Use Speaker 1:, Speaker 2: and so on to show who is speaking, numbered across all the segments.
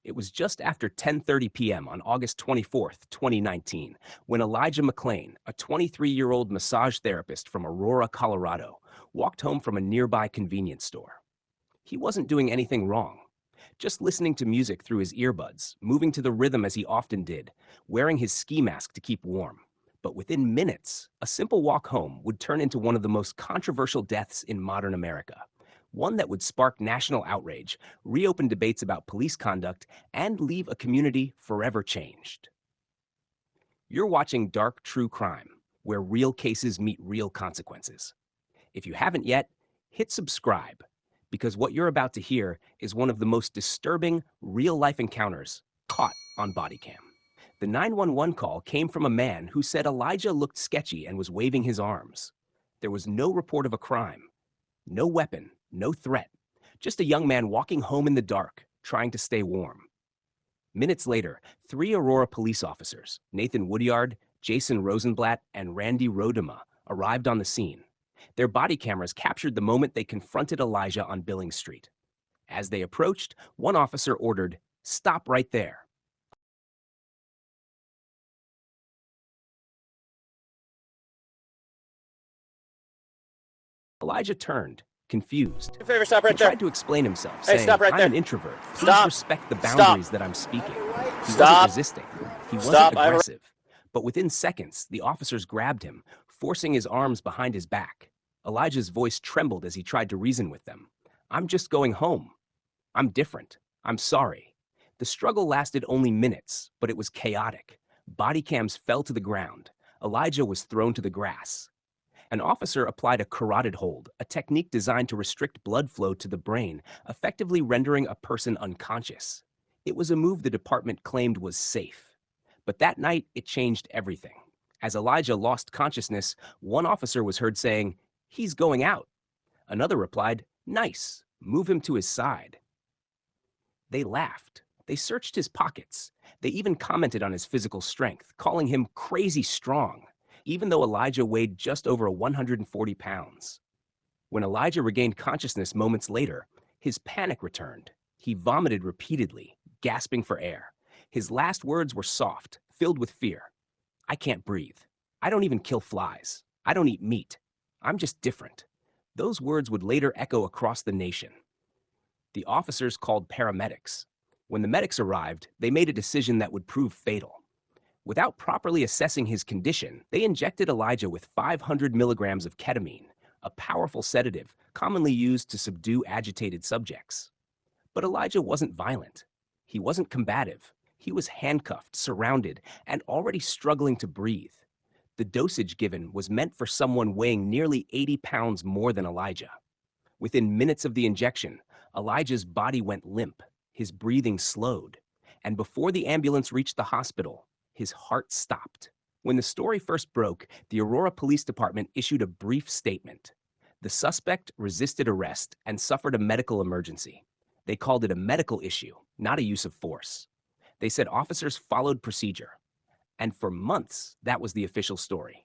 Speaker 1: It was just after 10:30 p.m. on August 24th, 2019, when Elijah McClain, a 23-year-old massage therapist from Aurora, Colorado, walked home from a nearby convenience store. He wasn't doing anything wrong, just listening to music through his earbuds, moving to the rhythm as he often did, wearing his ski mask to keep warm. But within minutes, a simple walk home would turn into one of the most controversial deaths in modern America. One that would spark national outrage, reopen debates about police conduct, and leave a community forever changed. You're watching Dark True Crime, where real cases meet real consequences. If you haven't yet, hit subscribe, because what you're about to hear is one of the most disturbing real-life encounters caught on bodycam. The 911 call came from a man who said Elijah looked sketchy and was waving his arms. There was no report of a crime, no weapon, no threat, just a young man walking home in the dark, trying to stay warm. Minutes later, 3 Aurora police officers, Nathan Woodyard, Jason Rosenblatt, and Randy Rodema, arrived on the scene. Their body cameras captured the moment they confronted Elijah on Billings Street. As they approached, one officer ordered, "Stop right there." Elijah turned, confused.
Speaker 2: Do me a favor, stop right
Speaker 1: He
Speaker 2: there.
Speaker 1: tried to explain himself,
Speaker 2: Hey,
Speaker 1: saying,
Speaker 2: stop right
Speaker 1: "I'm
Speaker 2: there.
Speaker 1: an introvert. Please
Speaker 2: Stop.
Speaker 1: respect the
Speaker 2: Stop.
Speaker 1: boundaries that I'm speaking." He
Speaker 2: Stop.
Speaker 1: wasn't resisting. He wasn't
Speaker 2: Stop.
Speaker 1: aggressive. But within seconds, the officers grabbed him, forcing his arms behind his back. Elijah's voice trembled as he tried to reason with them. "I'm just going home. I'm different. I'm sorry." The struggle lasted only minutes, but it was chaotic. Body cams fell to the ground. Elijah was thrown to the grass. An officer applied a carotid hold, a technique designed to restrict blood flow to the brain, effectively rendering a person unconscious. It was a move the department claimed was safe. But that night, it changed everything. As Elijah lost consciousness, one officer was heard saying, "He's going out." Another replied, "Nice, move him to his side." They laughed. They searched his pockets. They even commented on his physical strength, calling him crazy strong, even though Elijah weighed just over 140 pounds. When Elijah regained consciousness moments later, his panic returned. He vomited repeatedly, gasping for air. His last words were soft, filled with fear. "I can't breathe. I don't even kill flies. I don't eat meat. I'm just different." Those words would later echo across the nation. The officers called paramedics. When the medics arrived, they made a decision that would prove fatal. Without properly assessing his condition, they injected Elijah with 500 milligrams of ketamine, a powerful sedative commonly used to subdue agitated subjects. But Elijah wasn't violent. He wasn't combative. He was handcuffed, surrounded, and already struggling to breathe. The dosage given was meant for someone weighing nearly 80 pounds more than Elijah. Within minutes of the injection, Elijah's body went limp, his breathing slowed, and before the ambulance reached the hospital, his heart stopped. When the story first broke, the Aurora Police Department issued a brief statement. The suspect resisted arrest and suffered a medical emergency. They called it a medical issue, not a use of force. They said officers followed procedure. And for months, that was the official story.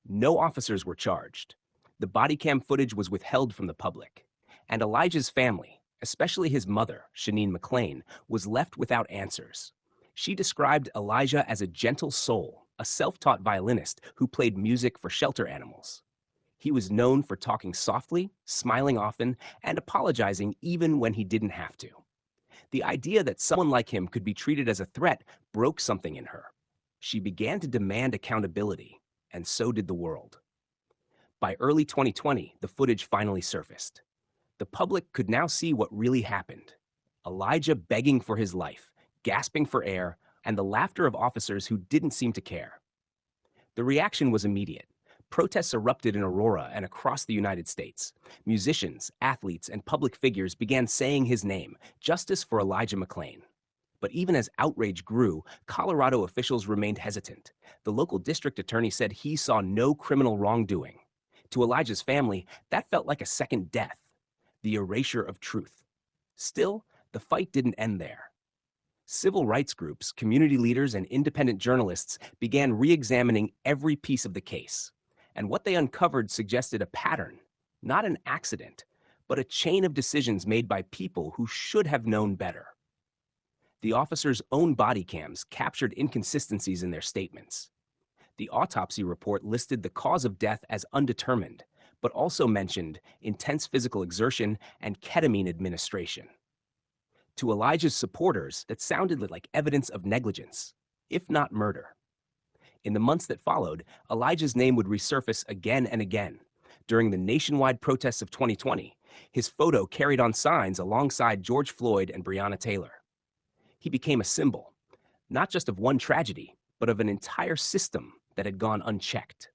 Speaker 1: No officers were charged. The body cam footage was withheld from the public. And Elijah's family, especially his mother, Shanine McClain, was left without answers. She described Elijah as a gentle soul, a self-taught violinist who played music for shelter animals. He was known for talking softly, smiling often, and apologizing even when he didn't have to. The idea that someone like him could be treated as a threat broke something in her. She began to demand accountability, and so did the world. By early 2020, the footage finally surfaced. The public could now see what really happened. Elijah begging for his life, gasping for air, and the laughter of officers who didn't seem to care. The reaction was immediate. Protests erupted in Aurora and across the United States. Musicians, athletes, and public figures began saying his name, "Justice for Elijah McClain." But even as outrage grew, Colorado officials remained hesitant. The local district attorney said he saw no criminal wrongdoing. To Elijah's family, that felt like a second death, the erasure of truth. Still, the fight didn't end there. Civil rights groups, community leaders, and independent journalists began re-examining every piece of the case. And what they uncovered suggested a pattern, not an accident, but a chain of decisions made by people who should have known better. The officers' own body cams captured inconsistencies in their statements. The autopsy report listed the cause of death as undetermined, but also mentioned intense physical exertion and ketamine administration. To Elijah's supporters, that sounded like evidence of negligence, if not murder. In the months that followed, Elijah's name would resurface again and again. During the nationwide protests of 2020, his photo carried on signs alongside George Floyd and Breonna Taylor. He became a symbol, not just of one tragedy, but of an entire system that had gone unchecked.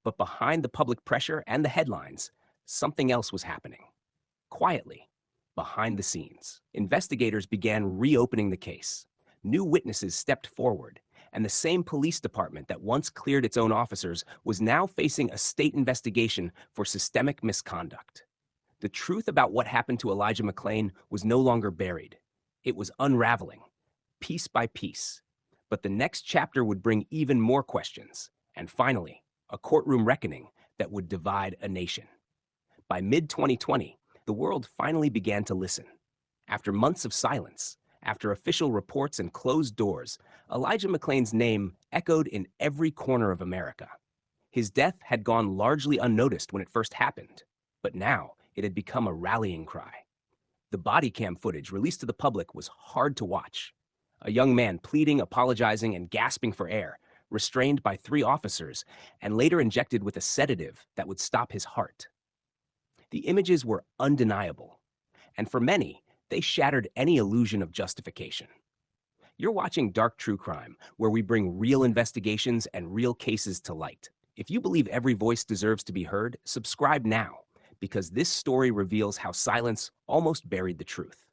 Speaker 1: But behind the public pressure and the headlines, something else was happening. Quietly, behind the scenes, investigators began reopening the case. New witnesses stepped forward, and the same police department that once cleared its own officers was now facing a state investigation for systemic misconduct. The truth about what happened to Elijah McClain was no longer buried. It was unraveling, piece by piece. But the next chapter would bring even more questions, and finally, a courtroom reckoning that would divide a nation. By mid-2020, the world finally began to listen. After months of silence, after official reports and closed doors, Elijah McClain's name echoed in every corner of America. His death had gone largely unnoticed when it first happened, but now it had become a rallying cry. The body cam footage released to the public was hard to watch. A young man pleading, apologizing, and gasping for air, restrained by 3 officers, and later injected with a sedative that would stop his heart. The images were undeniable, and for many, they shattered any illusion of justification. You're watching Dark True Crime, where we bring real investigations and real cases to light. If you believe every voice deserves to be heard, subscribe now, because this story reveals how silence almost buried the truth.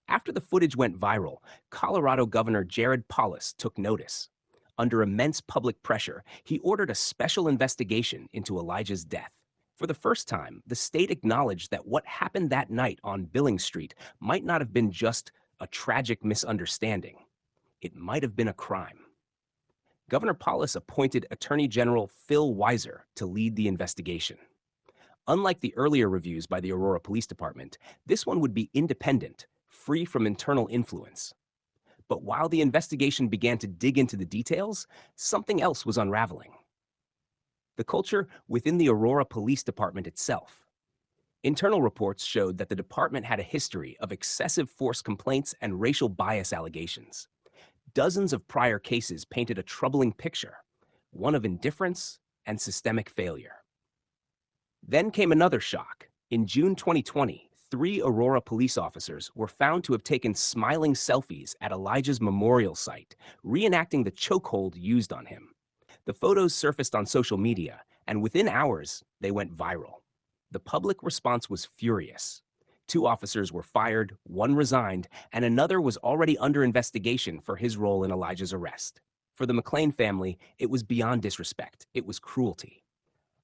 Speaker 1: After the footage went viral, Colorado Governor Jared Polis took notice. Under immense public pressure, he ordered a special investigation into Elijah's death. For the first time, the state acknowledged that what happened that night on Billings Street might not have been just a tragic misunderstanding. It might have been a crime. Governor Polis appointed Attorney General Phil Weiser to lead the investigation. Unlike the earlier reviews by the Aurora Police Department, this one would be independent, free from internal influence. But while the investigation began to dig into the details, something else was unraveling. The culture within the Aurora Police Department itself. Internal reports showed that the department had a history of excessive force complaints and racial bias allegations. Dozens of prior cases painted a troubling picture, one of indifference and systemic failure. Then came another shock. In June 2020, 3 Aurora police officers were found to have taken smiling selfies at Elijah's memorial site, reenacting the chokehold used on him. The photos surfaced on social media, and within hours, they went viral. The public response was furious. 2 officers were fired, 1 resigned, and another was already under investigation for his role in Elijah's arrest. For the McClain family, it was beyond disrespect. It was cruelty.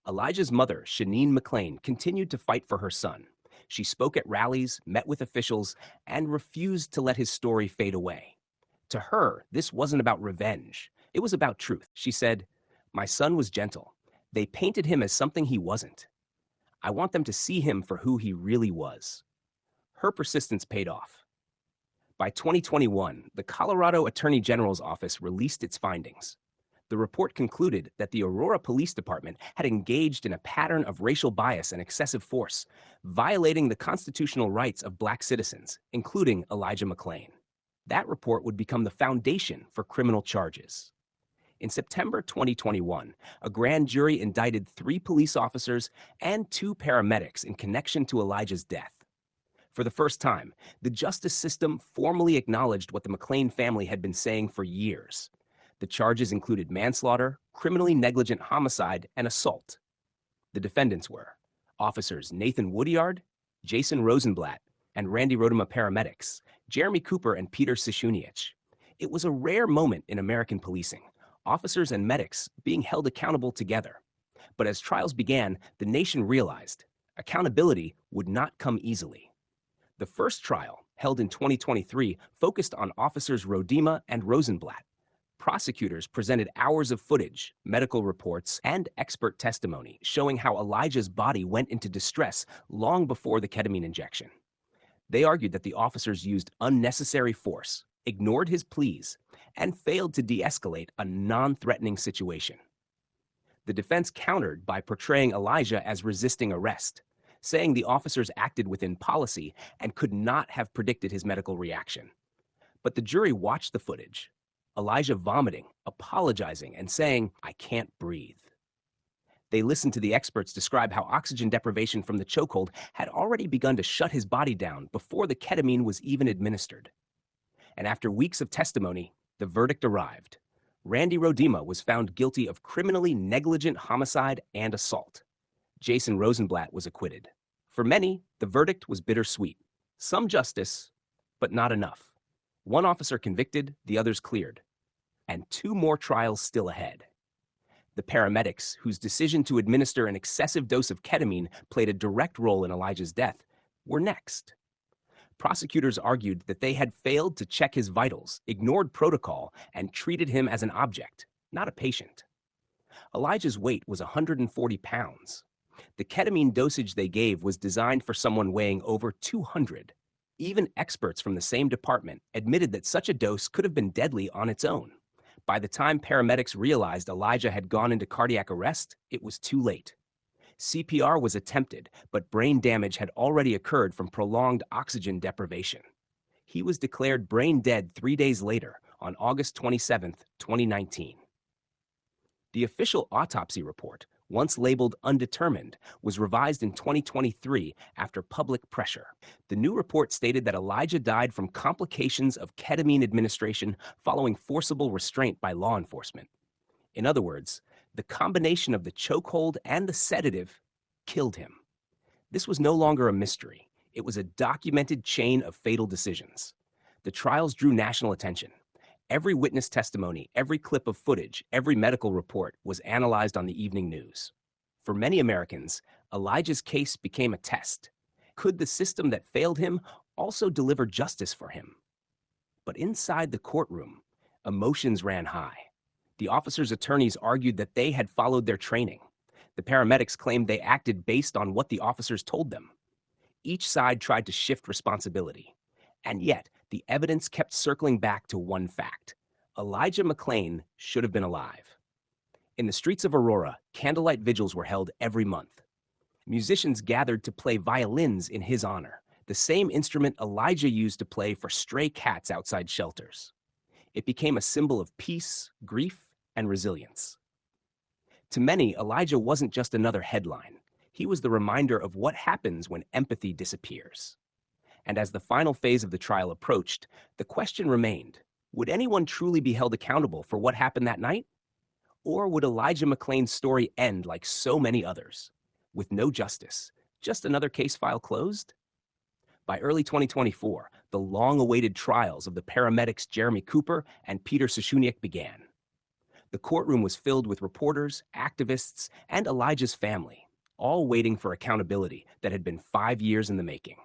Speaker 1: Elijah's mother, Shanine McClain, continued to fight for her son. She spoke at rallies, met with officials, and refused to let his story fade away. To her, this wasn't about revenge. It was about truth. She said, "My son was gentle. They painted him as something he wasn't. I want them to see him for who he really was." Her persistence paid off. By 2021, the Colorado Attorney General's office released its findings. The report concluded that the Aurora Police Department had engaged in a pattern of racial bias and excessive force, violating the constitutional rights of Black citizens, including Elijah McClain. That report would become the foundation for criminal charges. In September 2021, a grand jury indicted 3 police officers and 2 paramedics in connection to Elijah's death. For the first time, the justice system formally acknowledged what the McClain family had been saying for years. The charges included manslaughter, criminally negligent homicide, and assault. The defendants were officers Nathan Woodyard, Jason Rosenblatt, and Randy Rodema paramedics, Jeremy Cooper and Peter Sishuniich. It was a rare moment in American policing, officers and medics being held accountable together. But as trials began, the nation realized accountability would not come easily. The first trial, held in 2023, focused on officers Rodema and Rosenblatt. Prosecutors presented hours of footage, medical reports, and expert testimony showing how Elijah's body went into distress long before the ketamine injection. They argued that the officers used unnecessary force, ignored his pleas, and failed to de-escalate a non-threatening situation. The defense countered by portraying Elijah as resisting arrest, saying the officers acted within policy and could not have predicted his medical reaction. But the jury watched the footage, Elijah vomiting, apologizing, and saying, "I can't breathe." They listened to the experts describe how oxygen deprivation from the chokehold had already begun to shut his body down before the ketamine was even administered. And after weeks of testimony, the verdict arrived. Randy Rodema was found guilty of criminally negligent homicide and assault. Jason Rosenblatt was acquitted. For many, the verdict was bittersweet. Some justice, but not enough. One officer convicted, the others cleared. And 2 more trials still ahead. The paramedics, whose decision to administer an excessive dose of ketamine played a direct role in Elijah's death, were next. Prosecutors argued that they had failed to check his vitals, ignored protocol, and treated him as an object, not a patient. Elijah's weight was 140 pounds. The ketamine dosage they gave was designed for someone weighing over 200. Even experts from the same department admitted that such a dose could have been deadly on its own. By the time paramedics realized Elijah had gone into cardiac arrest, it was too late. CPR was attempted, but brain damage had already occurred from prolonged oxygen deprivation. He was declared brain dead 3 days later, on August 27, 2019. The official autopsy report, once labeled undetermined, was revised in 2023 after public pressure. The new report stated that Elijah died from complications of ketamine administration following forcible restraint by law enforcement. In other words, the combination of the chokehold and the sedative killed him. This was no longer a mystery. It was a documented chain of fatal decisions. The trials drew national attention. Every witness testimony, every clip of footage, every medical report was analyzed on the evening news. For many Americans, Elijah's case became a test. Could the system that failed him also deliver justice for him? But inside the courtroom, emotions ran high. The officers' attorneys argued that they had followed their training. The paramedics claimed they acted based on what the officers told them. Each side tried to shift responsibility. And yet, the evidence kept circling back to one fact. Elijah McClain should have been alive. In the streets of Aurora, candlelight vigils were held every month. Musicians gathered to play violins in his honor, the same instrument Elijah used to play for stray cats outside shelters. It became a symbol of peace, grief, and resilience. To many, Elijah wasn't just another headline. He was the reminder of what happens when empathy disappears. And as the final phase of the trial approached, the question remained, would anyone truly be held accountable for what happened that night? Or would Elijah McClain's story end like so many others, with no justice, just another case file closed? By early 2024, the long-awaited trials of the paramedics Jeremy Cooper and Peter Sashuniak began. The courtroom was filled with reporters, activists, and Elijah's family, all waiting for accountability that had been 5 years in the making.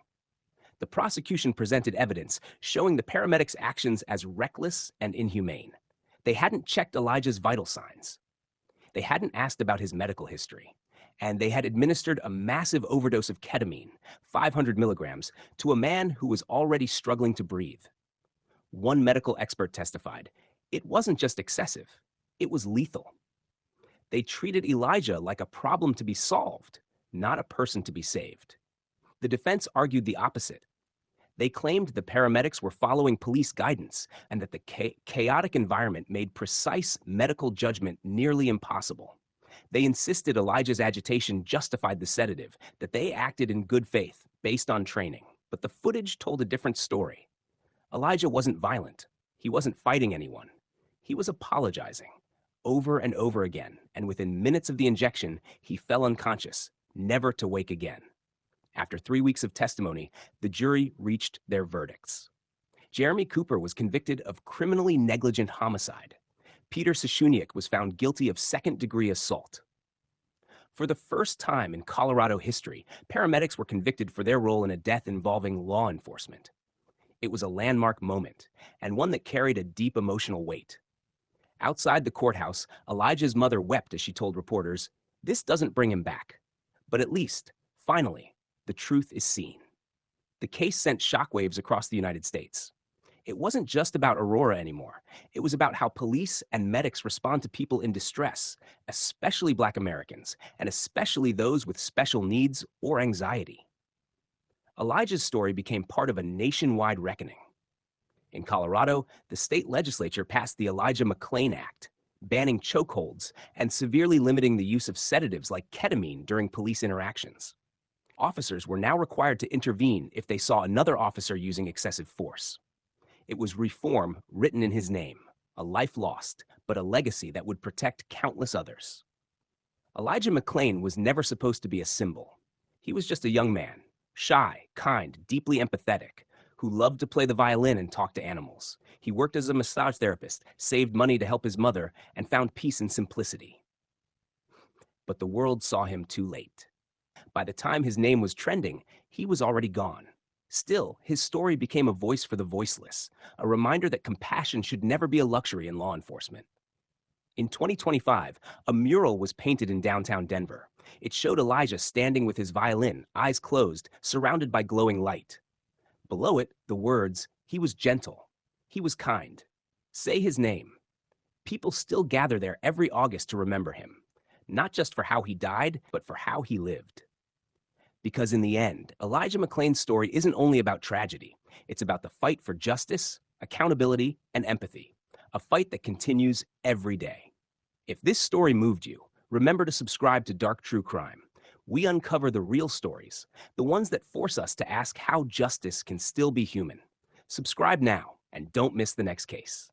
Speaker 1: The prosecution presented evidence showing the paramedics' actions as reckless and inhumane. They hadn't checked Elijah's vital signs. They hadn't asked about his medical history. And they had administered a massive overdose of ketamine, 500 milligrams, to a man who was already struggling to breathe. One medical expert testified, it wasn't just excessive, it was lethal. They treated Elijah like a problem to be solved, not a person to be saved. The defense argued the opposite. They claimed the paramedics were following police guidance and that the chaotic environment made precise medical judgment nearly impossible. They insisted Elijah's agitation justified the sedative, that they acted in good faith, based on training. But the footage told a different story. Elijah wasn't violent. He wasn't fighting anyone. He was apologizing, over and over again, and within minutes of the injection, he fell unconscious, never to wake again. After 3 weeks of testimony, the jury reached their verdicts. Jeremy Cooper was convicted of criminally negligent homicide. Peter Sashuniak was found guilty of second-degree assault. For the first time in Colorado history, paramedics were convicted for their role in a death involving law enforcement. It was a landmark moment, and one that carried a deep emotional weight. Outside the courthouse, Elijah's mother wept as she told reporters, "This doesn't bring him back. But at least, finally, the truth is seen." The case sent shockwaves across the United States. It wasn't just about Aurora anymore. It was about how police and medics respond to people in distress, especially Black Americans, and especially those with special needs or anxiety. Elijah's story became part of a nationwide reckoning. In Colorado, the state legislature passed the Elijah McClain Act, banning chokeholds and severely limiting the use of sedatives like ketamine during police interactions. Officers were now required to intervene if they saw another officer using excessive force. It was reform written in his name, a life lost, but a legacy that would protect countless others. Elijah McClain was never supposed to be a symbol. He was just a young man, shy, kind, deeply empathetic, who loved to play the violin and talk to animals. He worked as a massage therapist, saved money to help his mother, and found peace in simplicity. But the world saw him too late. By the time his name was trending, he was already gone. Still, his story became a voice for the voiceless, a reminder that compassion should never be a luxury in law enforcement. In 2025, a mural was painted in downtown Denver. It showed Elijah standing with his violin, eyes closed, surrounded by glowing light. Below it, the words, "He was gentle. He was kind. Say his name." People still gather there every August to remember him, not just for how he died, but for how he lived. Because in the end, Elijah McClain's story isn't only about tragedy. It's about the fight for justice, accountability, and empathy, a fight that continues every day. If this story moved you, remember to subscribe to Dark True Crime. We uncover the real stories, the ones that force us to ask how justice can still be human. Subscribe now and don't miss the next case.